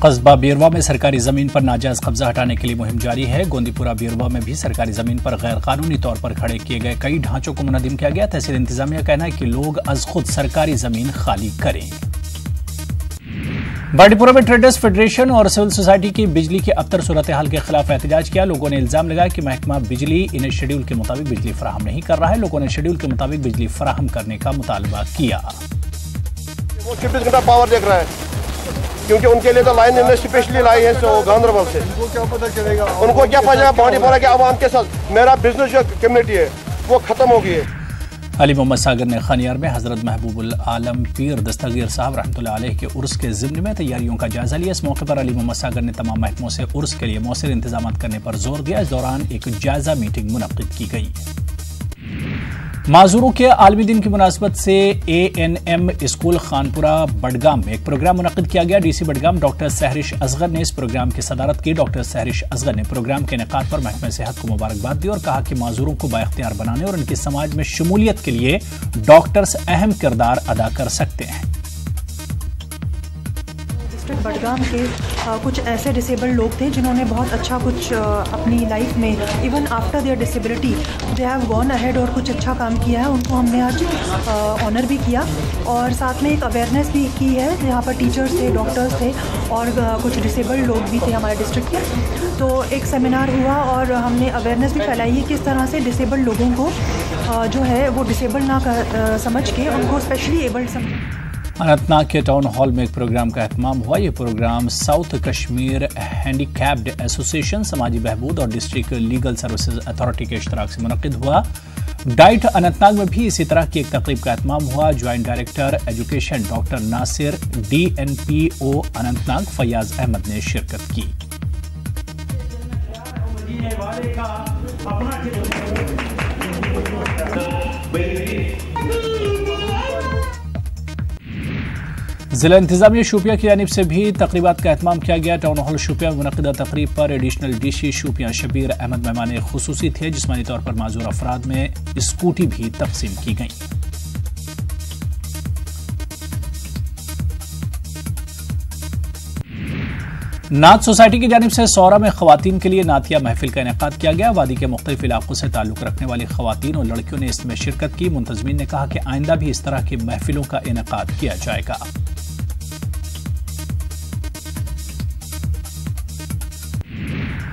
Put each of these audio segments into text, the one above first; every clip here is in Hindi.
कस्बा बीरवा में सरकारी जमीन पर नाजायज कब्जा हटाने के लिए मुहिम जारी है। गोंदीपुरा बीरवा में भी सरकारी जमीन पर गैर कानूनी तौर पर खड़े किए गए कई ढांचों को मुनद्दिम किया गया। तहसील इंतजामिया का कहना है कि लोग अज खुद सरकारी जमीन खाली करें। बांडीपुरा में ट्रेडर्स फेडरेशन और सिविल सोसाइटी की बिजली की अबतर सूरत हाल के खिलाफ एहतजाज किया। लोगों ने इल्जाम लगाया कि महकमा बिजली इन्हें शेड्यूल के मुताबिक बिजली फराहम नहीं कर रहा है। लोगों ने शेड्यूल के मुताबिक बिजली फराहम करने का मुतालबा किया। वो 24 घंटा पावर देख रहा है क्योंकि उनके लिए तो लाइन इन्होंने स्पेशली लाई है गांधरबल से। उनको क्या पता चलेगा बांडीपुरा के आवाम के साथ मेरा बिजनेस जो कम्युनिटी है वो खत्म हो गई है। अली मोहम्मद सागर ने खानियार में हजरत महबूबुल आलम पीर दस्तगीर साहब रहमतुल्लाह अलैह के उर्स के ज़िम्न में तैयारियों का जायजा लिया। इस मौके पर अली मोहम्मद सागर ने तमाम महकमों से उर्स के लिए मौसर इंतजाम करने पर जोर दिया। इस दौरान एक जायजा मीटिंग मुनक्किद की गई। माजूरों के आलमी दिन की मुनासबत से ANM स्कूल खानपुरा बडगाम में एक प्रोग्राम मुनक्किद किया गया। DC बडगाम डॉक्टर सहरिश असगर ने इस प्रोग्राम की सदारत की। डॉक्टर सहरिश असगर ने प्रोग्राम के इनेकाद पर महकमे सेहत को मुबारकबाद दी और कहा कि माजूरों को बाइख्तियार बनाने और उनकी समाज में शमूलियत के लिए डॉक्टर्स अहम किरदार अदा कर सकते हैं। बडगाम के कुछ ऐसे डिसेबल्ड लोग थे जिन्होंने बहुत अच्छा कुछ अपनी लाइफ में even after their disability they have gone ahead और कुछ अच्छा काम किया है। उनको हमने आज ऑनर भी किया और साथ में एक अवेयरनेस भी की है। यहाँ पर टीचर्स थे, डॉक्टर्स थे और कुछ डिसेबल्ड लोग भी थे हमारे डिस्ट्रिक्ट के। तो एक सेमिनार हुआ और हमने अवेयरनेस भी फैलाई है किस तरह से डिसेबल्ड लोगों को जो है वो डिसेबल्ड ना समझ के उनको स्पेशली एबल्ड समझ। अनंतनाग के टाउन हॉल में एक प्रोग्राम का एहतमाम हुआ। यह programme South Kashmir handicapped association, समाजी बहबूद और डिस्ट्रिक्ट लीगल सर्विसेज अथॉरिटी के इश्तराक से मुनक्किद हुआ। डाइट अनंतनाग में भी इसी तरह की एक तकरीब का एहतमाम हुआ। Joint director education doctor Nasir DNPO Anantnag Fayaz Ahmad ने शिरकत की। जिला इंतजामिया शोपियां की जानिब से भी तकरीबात का एहतमाम किया गया। टाउन हॉल शोपियां में मुनक्किदा तकरीब पर एडिशनल DC शोपियां शबीर अहमद मेहमान खुसूसी थे। जिस्मानी तौर पर माजूर अफराद में स्कूटी भी तकसीम की गई। नात सोसाइटी की जानिब से सौरा में खवातीन के लिए नातिया महफिल का इनेकाद किया गया। वादी के मुख्तलिफ इलाकों से ताल्लुक रखने वाली खवातीन और लड़कियों ने इसमें शिरकत की। मुंतजमीन ने कहा कि आइंदा भी इस तरह की महफिलों का इनेकाद किया जाएगा।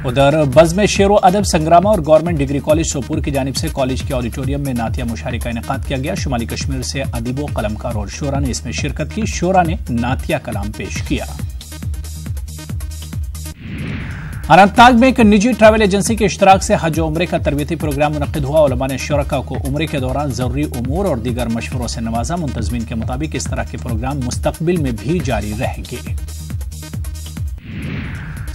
उधर बज़्म शेरो अदब संग्रामा और गवर्नमेंट डिग्री कॉलेज सोपुर की जानिब से कॉलेज के ऑडिटोरियम में नातिया मुशायरे का इनेकाद किया गया। शुमाली कश्मीर से अदीबो, कलमकार और शोरा ने इसमें शिरकत की। शोरा ने नातिया कलाम पेश किया। अनंतनाग में एक निजी ट्रैवल एजेंसी के इश्तराक से हज उम्रे का तरबियती प्रोग्राम मुनक्किद हुआ। उलमा ने शुरका को उम्रे के दौरान जरूरी उमूर और दीगर मशवरों से नवाजा। मुंतजमीन के मुताबिक इस तरह के प्रोग्राम मुस्तकबिल में भी जारी रहेंगे।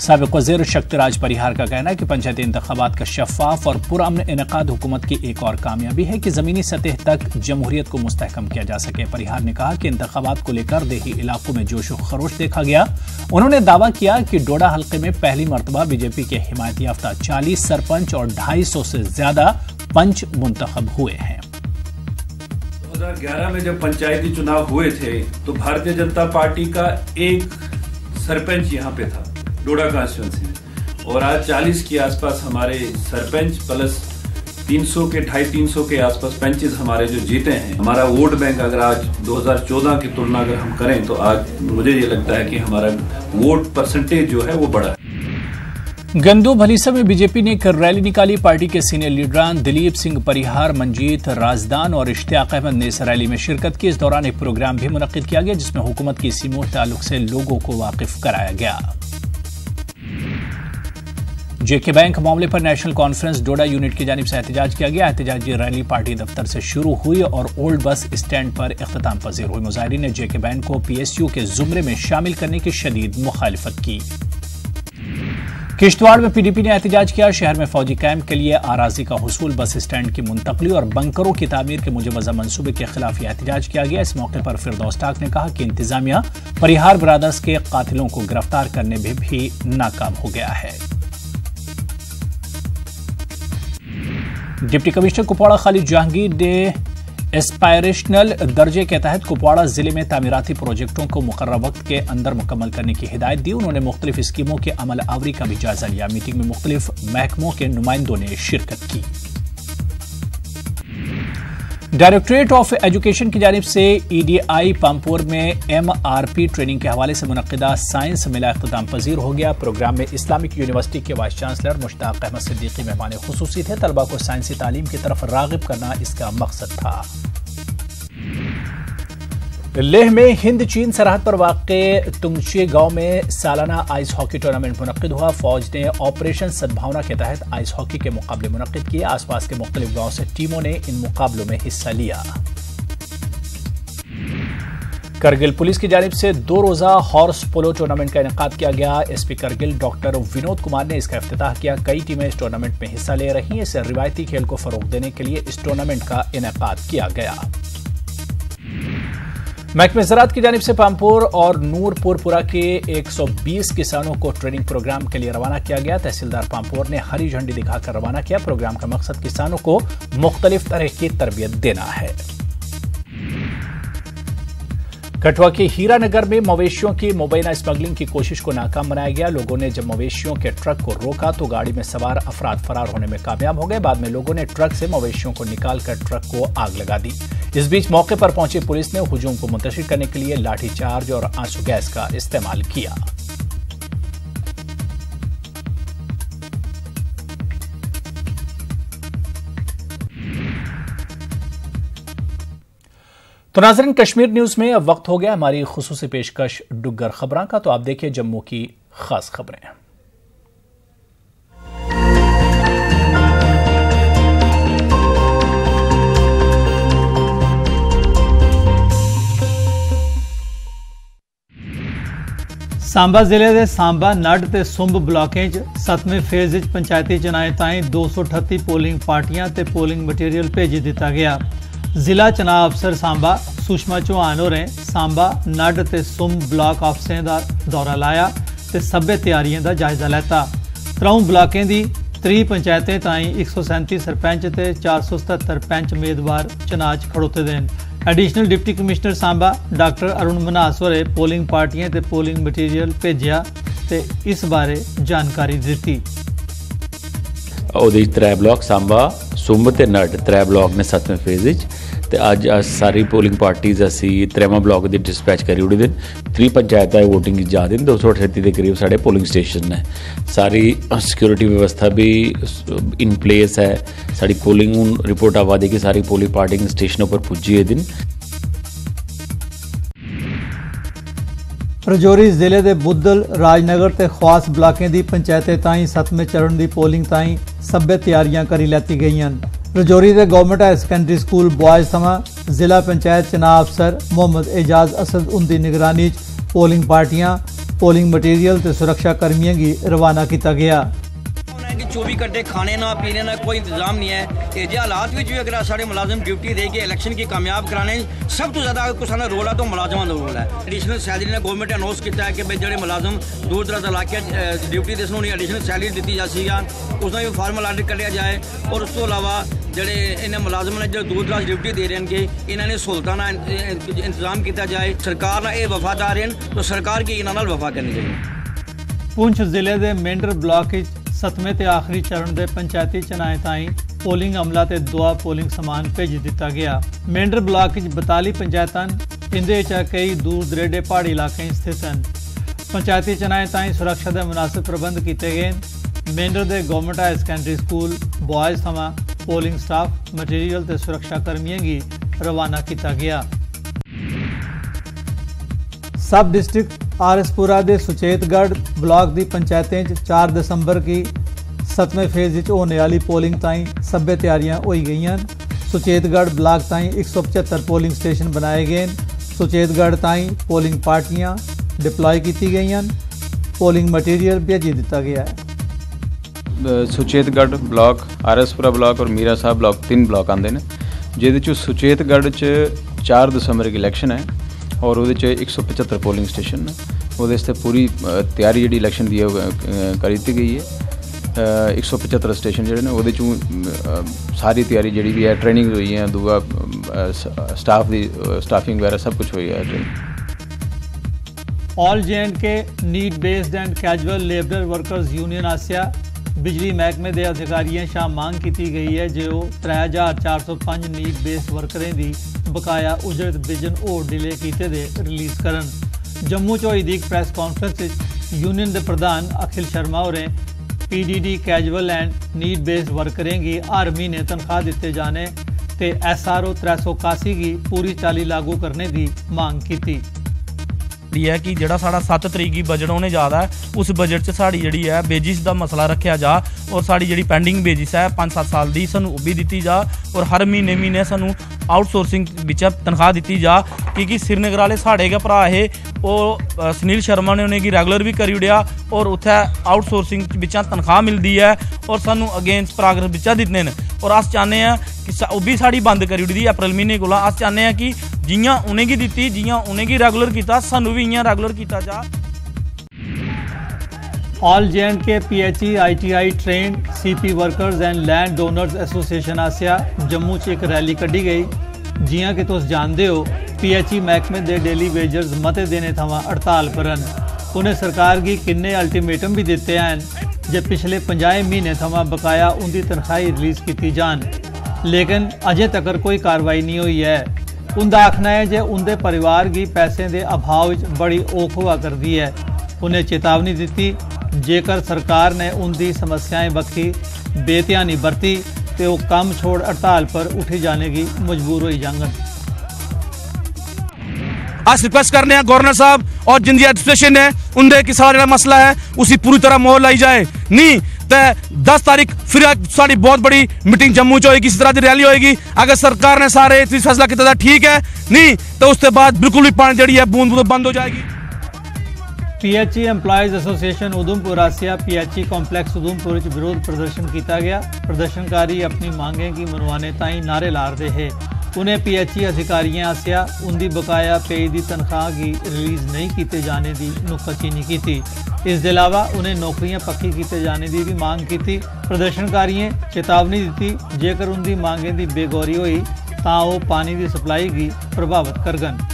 साबिक वज़ीर शक्तिराज परिहार का कहना है कि पंचायती इंतखाबात का शफाफ और पुरअमन इनेकाद हुकूमत की एक और कामयाबी है कि जमीनी सतह तक जमहूरियत को मुस्तहकम किया जा सके। परिहार ने कहा कि इंतखाबात को लेकर देही इलाकों में जोश व खरोश देखा गया। उन्होंने दावा किया कि डोडा हल्के में पहली मरतबा बीजेपी के हिमायत याफ्ता 40 सरपंच और 250 से ज्यादा पंच मुंतखब हुए हैं। 2011 में जब पंचायती चुनाव हुए थे तो भारतीय जनता पार्टी का एक सरपंच यहाँ पे था डोडा कॉन्स्टिट्यूंसी में, और आज 40 के आसपास हमारे सरपंच प्लस 250-300 के आसपास पंचेस हमारे जो जीते हैं। हमारा वोट बैंक अगर आज 2014 की तुलना अगर हम करें तो आज मुझे ये लगता है कि हमारा वोट परसेंटेज जो है वो बढ़ा है। गंदो भलीसा में बीजेपी ने एक रैली निकाली। पार्टी के सीनियर लीडरान दिलीप सिंह परिहार, मंजीत राजदान और इश्तियाक अहमद ने इस रैली में शिरकत की। इस दौरान एक प्रोग्राम भी मुनक्किद किया गया जिसमें हुकूमत की सीमों ताल्लुक से लोगों को वाकिफ कराया गया। JK बैंक मामले पर नेशनल कॉन्फ्रेंस डोडा यूनिट की जानिब से एहतजाज किया गया। एहतजाजी रैली पार्टी दफ्तर से शुरू हुई और ओल्ड बस स्टैंड पर इख्तिताम पजीर हुई। मुजाहिरीन ने JK बैंक को PSU के जुमरे में शामिल करने की शदीद मुखालिफत की। किश्तवाड़ में PDP ने एहतजाज किया। शहर में फौजी कैंप के लिए आराजी का हुसूल, बस स्टैंड की मुंतकली और बंकरों की तामीर के मुजवजा मंसूबे के खिलाफ एहतजाज किया गया। इस मौके पर फिरदौस टाक ने कहा कि इंतजामिया परिहार ब्रादर्स के कातिलों को गिरफ्तार करने में भी नाकाम हो गया है। डिप्टी कमिश्नर कुपवाड़ा खालिद जहांगीर ने एस्पायरेशनल दर्जे के तहत कुपवाड़ा जिले में तामीराती प्रोजेक्टों को मुकर्रर वक्त के अंदर मुकम्मल करने की हिदायत दी। उन्होंने मुख्तलिफ स्कीमों के अमल आवरी का भी जायजा लिया। मीटिंग में मुख्तलिफ महकमों के नुमाइंदों ने शिरकत की। डायरेक्टरेट ऑफ एजुकेशन की जानिब से EDI पामपुर में MRP ट्रेनिंग के हवाले से मुनक्किदा साइंस मेला इख्तिताम पजीर हो गया। प्रोग्राम में इस्लामिक यूनिवर्सिटी के वाइस चांसलर मुश्ताक अहमद सिद्दीकी मेहमान खुसूसी थे। तलबा को साइंसी तालीम की तरफ रागिब करना इसका मकसद था। लेह में हिंद चीन सरहद पर वाक़े तुंगची गांव में सालाना आइस हॉकी टूर्नामेंट मुनक्किद हुआ। फौज ने ऑपरेशन सद्भावना के तहत आइस हॉकी के मुकाबले मुनक्किद किए। आसपास के मुख्तलिफ गांव से टीमों ने इन मुकाबलों में हिस्सा लिया। करगिल पुलिस की जानिब से 2 रोजा हॉर्स पोलो टूर्नामेंट का इनेकाद किया गया। SP करगिल डॉक्टर विनोद कुमार ने इसका इफ्तिताह किया। कई टीमें इस टूर्नामेंट में हिस्सा ले रही हैं। इसे रिवायती खेल को फरोग देने के लिए इस टूर्नामेंट का इनेकाद किया गया। महकमे ज़राअत की जानिब से पामपुर और नूरपुरपुरा के 120 किसानों को ट्रेनिंग प्रोग्राम के लिए रवाना किया गया। तहसीलदार पामपुर ने हरी झंडी दिखाकर रवाना किया। प्रोग्राम का मकसद किसानों को मुख्तलिफ तरह की तरबियत देना है। कठुआ के हीरानगर में मवेशियों की मुबैना स्मगलिंग की कोशिश को नाकाम बनाया गया। लोगों ने जब मवेशियों के ट्रक को रोका तो गाड़ी में सवार अफराद फरार होने में कामयाब हो गए। बाद में लोगों ने ट्रक से मवेशियों को निकालकर ट्रक को आग लगा दी। इस बीच मौके पर पहुंची पुलिस ने हुजूम को मुंतशिर करने के लिए लाठीचार्ज और आंसू गैस का इस्तेमाल किया। तो नाज़रीन, कश्मीर न्यूज में अब वक्त हो गया हमारी खुसूसी पेशकश डुग्गर खबरां का। तो आप देखिए जम्मू की खास खबरें। सांबा जिले के सांबा नड ते सुंब ब्लॉकें 7वें फेज पंचायती चुनाएं ताईं 238 पोलिंग पार्टियां ते पोलिंग मटीरियल भेजी दिता गया। जिला चुनाव अफसर सांबा सुषमा चौहान होरें सांबा नड ते सुंब ब्लॉक अफसरें दा दौरा लाया ते सभ्य तैयारियों का जायजा लैता। 3 ब्लॉकें दी 3 पंचायतें ताईं 137 सरपंच ते 477 पंच उम्मीदवार चुनाव च खड़ोते दे। Additional deputy commissioner Samba doctor Arun Manas होरे पोलिंग पार्टियां ते पोलिंग मटीरियल भेजिया ते इस बारे जानकारी दी। ਉਹਦੇ 3 ਬਲਾਕ सांबा सुंब ते नड 3 ब्लॉक ने 7वें फेज ਤੇ ਅੱਜ ਸਾਰੀ ਪੋਲਿੰਗ ਪਾਰਟੀਜ਼ ਅਸੀਂ 3ਵਾਂ ਬਲਾਕ ਦੀ ਡਿਸਪੈਚ ਕਰੀ ਉੜੀ ਦਿਨ 3 ਪੰਚਾਇਤਾਂ ਵੋਟਿੰਗ ਜਾ ਦਿਨ 238 ਦੇ ਕਰੀਬ ਸਾਡੇ ਪੋਲਿੰਗ ਸਟੇਸ਼ਨ ਨੇ। ਸਾਰੀ ਸਿਕਿਉਰਿਟੀ ਵਿਵਸਥਾ ਵੀ ਇਨ ਪਲੇਸ ਹੈ। ਸਾਡੀ ਪੋਲਿੰਗ ਨੂੰ ਰਿਪੋर्ट आवा दी कि सारी पोलिंग पार्टिंग स्टेशनों पर पुजी है दिन। रजौरी जिले के बुद्धल राजनगर ते ख्वास ब्लाकें दी पंचायतें ताईं 7वें चरण की पोलिंग ताईं सभ्य तैयारियां करी लैती गई। रजौरी के government higher secondary school boys थमां जिला पंचायत चुनाव अफसर मोहम्मद एजाज असद उनकी निगरानी पोलिंग पार्टियां पोलिंग मटीरियल ते सुरक्षा कर्मियों की रवाना किया गया। 24 घंटे खाने ना पीने ना कोई इंतजाम नहीं है। ये हालात भी अगर साढ़े मुलाजम ड्यूटी दे के इलेक्शन की कामयाब कराने सब तो ज़्यादा अगर कुछ रोल है तो मुलाजमान का रोल है। एडिशनल सैलरी ने गवर्नमेंट अनाउंस किया है कि भाई जो मुलाजम दूर दराज इलाके ड्यूटी दे उन्हें एडिशनल सैलरी दी जाती है, उसका भी फार्मल आर्डर करिया जाए। और उस तो अलावा जोड़े इन्हें मुलाजम ने जो दूर दराज ड्यूटी दे रहे हैं इन्होंने सहूलतों का इंतजाम किया जाए। सरकार ना ये वफादार हैं तो सरकार की इन्होंने वफा करनी चाहिए। पुंछ जिले के मेंढर ब्लॉक 7वें ते आखिरी चरण के पंचायती चुनाएं ताईं पोलिंग अमला ते 2 पोलिंग समान भेज दिता गया। मेंढर ब्लॉक 42 पंचायतां इंदे कई दूर दरेडे पहाड़ी इलाके स्थित हैं। पंचायती चुनाएं ताईं सुरक्षा के मुनासिब प्रबंध किए गए। मेंढर के government higher secondary school boys थमां पोलिंग स्टाफ मटीरियल ते सुरक्षा कर्मियों की रवाना किया गया। सब डिस्ट्रिक्ट आरएसपुरा के सुचेतगढ़ ब्लॉक की पंचायतें 4 दिसंबर की 7वें फेज होने वाली पोलिंग ताईं सभ्य तैयारियां हो गई। सुचेतगढ़ ब्लॉक ताईं 175 पोलिंग स्टेशन बनाए गए। सुचेतगढ़ ताईं पोलिंग पार्टियां डिप्लॉय की गई। पोलिंग मटीरियल भेजी दिता गया है। सुचेतगढ़ ब्लॉक आरएसपुरा ब्लॉक और मीरा साहब ब्लॉक 3 ब्लॉक आते हैं जिहदे सुचेतगढ़ 4 दिसंबर की इलैक्शन है और वो 175 पोलिंग स्टेशन ने वो पूरी तैयारी जी इलैक्शन की करी दी गई है। 175 स्टेशन जोड़े ने वो सारी तैयारी जी भी है ट्रेनिंग हुई है। दूआ स्टाफ की स्टाफिंग वगैरह सब कुछ हुई है training. All J&K need based and casual labour workers union आसिया बिजली महकमे के अधिकारियों शाह मांग की गई है जो 3405 नीड बेस्ड वर्करें की बकाया उजरत बिजन और डिले किए दे रिलीज़ करन। जम्मू च होई दी प्रेस कॉन्फ्रेंस यूनियन के प्रधान अखिल शर्मा होरें PDD casual and need based वर्करें की हर महीने तनख्वाह दिते जाने ते SRO 381 की पूरी चाली लागू करने की मांग की है कि जिहड़ा साड़ा 7 तरीक की बजट होने जा रहा है उस बजट च साड़ी जिहड़ी है बेजिस का मसला रखा जा और साड़ी जिहड़ी पेंडिंग बेजिस है 5-7 साल की सानू भी दी जा और हर महीने सानू आउटसोर्सिंग बिच तनख्वाह दी जा क्योंकि श्रीनगर वाले साढ़े गै भरा है और सुनील शर्मा ने उन्हें रैगुलर भी करी उड़िया और उत्थे आउटसोर्सिंग बिचा तनख्वाह मिलती है और सानू अगेंस्ट प्रोग्रेस बिचा दिते हैं और अस चाहते हैं कि वह भी साड़ी बंद करी उड़ी अप्रैल महीने को। अस चाहते हैं कि जियां उन्हेंगी दी जियां उन्हेंगी रैगुलर किया सानू भी इयां रैगुलर किया जा। All J&K PHE ITI trained CP workers and land donors association आसिया जम्मू च एक रैली कड्ढी गई। जियां कि तुस जानते हो PHE महकमे के डेली वेजर्स मते देने थमां हड़ताल परन। उन्हें सरकार की किन्ने अल्टीमेटम भी दिते हैं जे पिछले 50 महीने थमां बकाया उनकी तनख्वाही रिलीज़ की जान, लेकिन अजे तक कोई कार्रवाई नहीं हुई है। उनका आखना है जे उनके परिवार की पैसे के अभाव बड़ी औख हुआ करती है। उन्हें चेतावनी दी जेकर सरकार ने उनकी समस्याएं बखी बेध्यानी बरती तो वो काम छोड़ हड़ताल पर उठी जाने की मजबूर हो जाएंगे। आज रिक्वेस्ट करने हैं गवर्नर साहब और जिंदी एडमिनिस्ट्रेशन है उनके कि सारा मसला है उसी पूरी तरह मोहर लाई जाए, नहीं तो 10 तारीख फिर साड़ी बहुत बड़ी मीटिंग जम्मू च होगी, इस तरह की रैली होगी। अगर सरकार ने सारे फैसला किया ठीक है, नहीं तो उसके बाद बिल्कुल भी पानी जड़ी है बूंद बूंद बंद हो जाएगी। PHE एम्पलॉयज़ एसोसिएशन उधमपुर आसिया PHE कॉम्पलैक्स उधमपुर विरोध प्रदर्शन किया गया। प्रदर्शनकारी अपनी मांगें की मनवाने ताई नारे ला रहे हैं। उन्हें PHE अधिकारियों आसिया उनकी बकाया पेई की तनख्वाह की रिलीज़ नहीं किए जाने की नुक्ताचीनी की। इसके अलावा उन्हें नौकरियां पक्की किए जाने की भी मांग की। प्रदर्शनकारियों चेतावनी दी जेकर उनकी मांगें की बेगौरी हुई तो वो पानी की सप्लाई की प्रभावित करगन।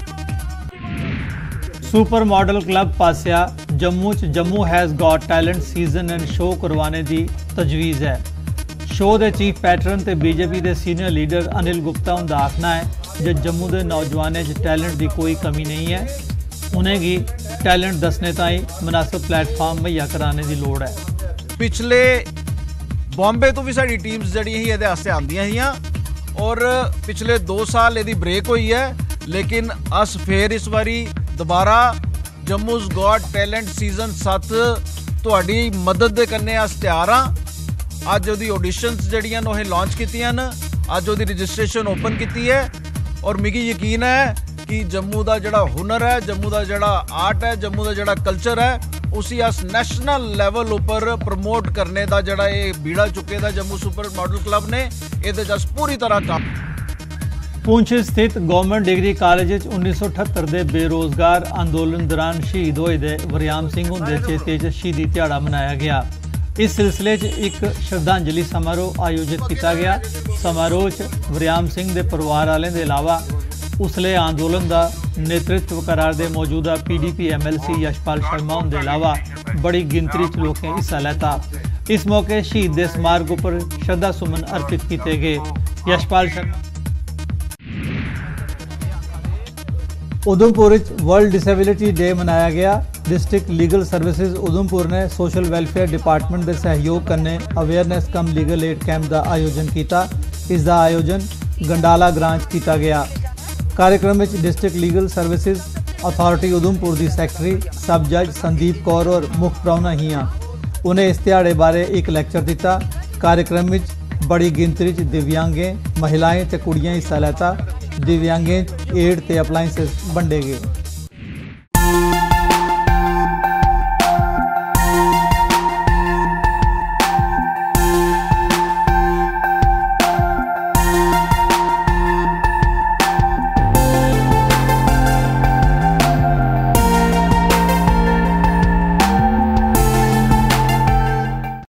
सुपर मॉडल क्लब पासिया जम्मू च Jammu has got talent season and show करवाने की तजवीज़ है। शो के चीफ पैटर्न ते BJP के सीनियर लीडर अनिल गुप्ता उनका आखना है जो जम्मू के नौजवानों टैलेंट की कोई कमी नहीं है, उन्हेंगी टैलेंट दसने ताई मुनासिब प्लेटफॉर्म मुहैया कराने की लोड़ है। पिछले बॉम्बे तो भी साड़ी टीम्स जड़ी ही ये आंदियां हियां और पिछले 2 साल यदी ब्रेक हुई है, लेकिन अस फिर इस बारी दोबारा जम्मू's गॉट टैलेंट सीजन 7 तुहाडी मदद दे कन्ने अस तैयार हाँ। अज उहदी ऑडिशनस जड़ियां ने लॉन्च कीतियां न, अज उहदी रजिस्ट्रेशन ओपन की है और मिगी यकीन है कि जम्मू का जिहड़ा हुनर है, जम्मू का जिहड़ा आर्ट है, जम्मू का जिहड़ा कल्चर है उसी अस नैशनल लैवल उपर प्रमोट करने का जिहड़ा ये बीड़ा चुके दा जम्मू सुपर मॉडल क्लब ने इहदे च पूरी तरह काम। पुंछ स्थित गवर्नमेंट डिग्री कॉलेज 1978 के बेरोजगार अंदोलन दौरान शहीद होए दे वरियाम सिंह हुंदे चेते च शहीदी दिहाड़ा मनाया गया। इस सिलसिले एक श्रद्धांजलि समारोह आयोजित किया गया। समारोह वरियाम सिंह के परिवार वाले के अलावा उसले आंदोलन का नेतृत्व करारदे मौजूदा PDP MLC यशपाल शर्मा उनके अलावा बड़ी गिनती लोगों हिस्सा लेता। इस मौके शहीद के स्मारक पर श्रद्धा सुमन अर्पित किए गए। Yashpal Sharma Udhampur world disability day मनाया गया। डिस्ट्रिक्ट लीगल सर्विसेज उधमपुर ने सोशल वेलफेयर डिपार्टमेंट के सहयोग कन्ने अवेयरनेस कम लीगल एड कैंप का आयोजन किया। इसका आयोजन गंडाला ग्रां किया गया। कार्यक्रम में district legal services authority Udhampur की सैकटरी सब जज संदीप कौर और मुख प्राहुना हियां। उन्हें इस दिहाड़े बारे एक लैक्चर दिता। कार्यक्रम में बड़ी गिनती दिव्यांगें महिलाएं ते कुड़ियां हिस्सा लेता। दिव्यांगें एड ते अपलाइंसेस बंडे गए।